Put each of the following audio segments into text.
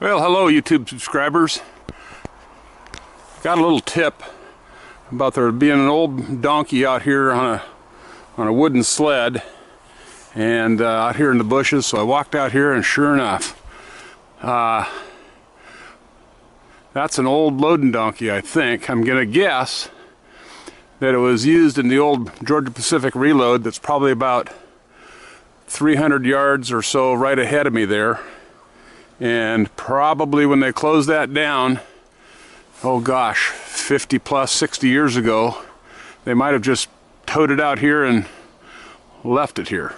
Well, hello YouTube subscribers. Got a little tip about there being an old donkey out here on a wooden sled and out here in the bushes. So I walked out here and sure enough, that's an old loading donkey, I think. I'm gonna guess that it was used in the old Georgia Pacific reload that's probably about 300 yards or so right ahead of me there. And probably when they closed that down, oh gosh, 50 plus, 60 years ago, they might have just towed it out here and left it here.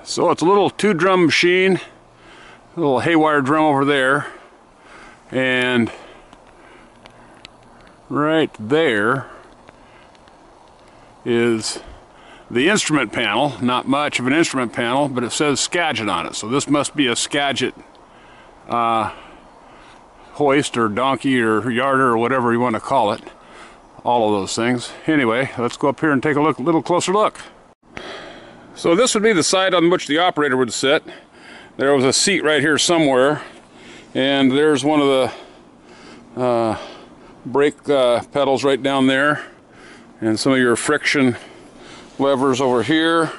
So it's a little 2-drum machine, a little haywire drum over there, and right there is the instrument panel. Not much of an instrument panel, but it says Skagit on it, so this must be a Skagit hoist or donkey or yarder or whatever you want to call it. All of those things. Anyway, let's go up here and take a little closer look. So this would be the side on which the operator would sit. There was a seat right here somewhere, and there's one of the brake pedals right down there, and some of your friction levers over here.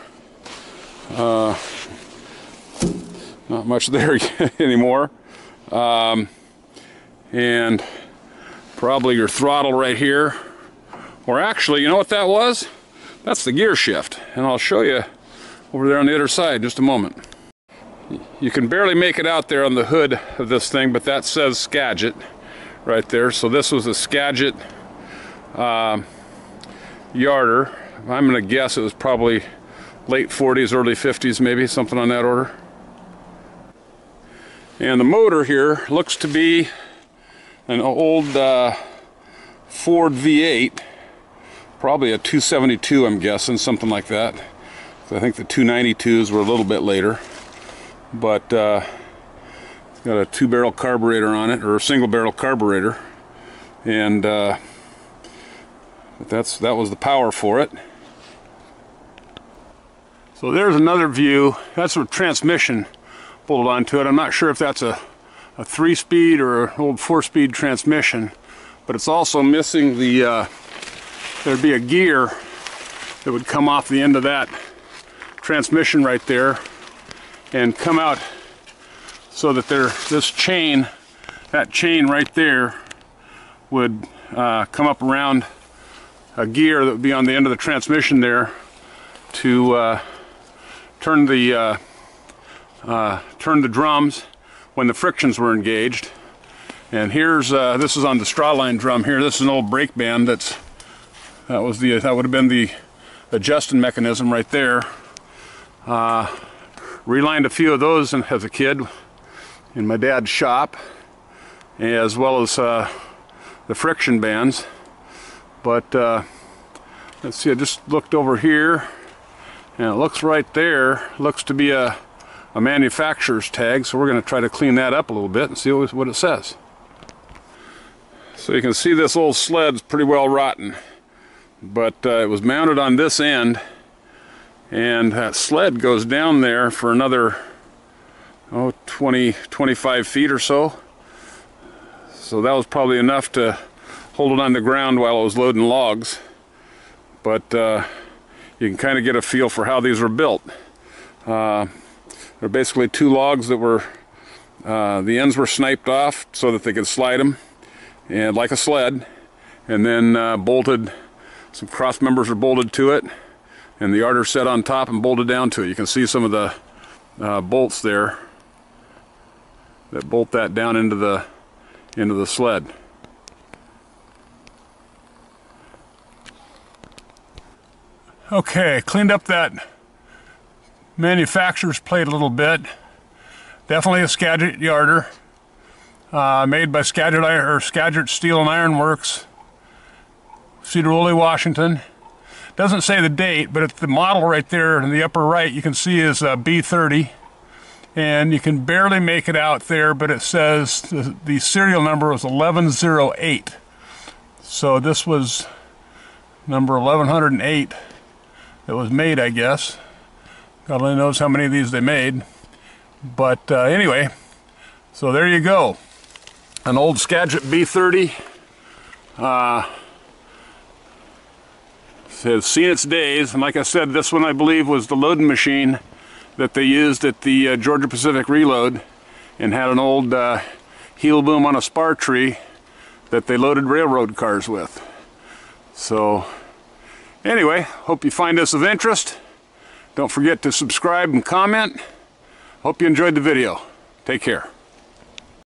Not much there anymore. And probably your throttle right here. Or actually, you know what that was? That's the gear shift. And I'll show you over there on the other side in just a moment. You can barely make it out there on the hood of this thing, but that says Skagit right there. So this was a Skagit yarder. I'm going to guess it was probably late 40s, early 50s maybe, something on that order. And the motor here looks to be an old Ford V8, probably a 272 I'm guessing, something like that. I think the 292s were a little bit later. But it's got a 2-barrel carburetor on it, or a single-barrel carburetor. And that was the power for it. So there's another view. That's a transmission bolted onto it. I'm not sure if that's a 3-speed or an old 4-speed transmission, but it's also missing the there'd be a gear that would come off the end of that transmission right there and come out so that this chain, that chain right there, would come up around a gear that would be on the end of the transmission there to turn the drums when the frictions were engaged. And here's this is on the straw line drum here. This is an old brake band that would have been the adjusting mechanism right there. Relined a few of those as a kid in my dad's shop, as well as the friction bands. But let's see, I just looked over here, and it looks right there, looks to be a manufacturer's tag, so we're going to try to clean that up a little bit and see what it says. So you can see this old sled's pretty well rotten, but it was mounted on this end, and that sled goes down there for another 20-25 feet or so. So that was probably enough to hold it on the ground while it was loading logs. But you can kind of get a feel for how these were built. They're basically 2 logs that were, the ends were sniped off so that they could slide them, and like a sled, and then bolted, some cross members are bolted to it, and the yarder set on top and bolted down to it. You can see some of the bolts there that bolt that down into the sled. Okay, cleaned up that manufacturer's plate a little bit. Definitely a Skagit yarder, made by Skagit Steel Iron Works, Cedar Woolley, Washington. Doesn't say the date, but it's the model right there in the upper right you can see is B30, and you can barely make it out there, but it says the serial number was 1108. So this was number 1108 that was made, I guess. God only knows how many of these they made. But anyway, So there you go. An old Skagit B30 has seen its days, and like I said, this one I believe was the loading machine that they used at the Georgia Pacific Reload, and had an old heel boom on a spar tree that they loaded railroad cars with. So anyway, hope you find this of interest. Don't forget to subscribe and comment. Hope you enjoyed the video. Take care.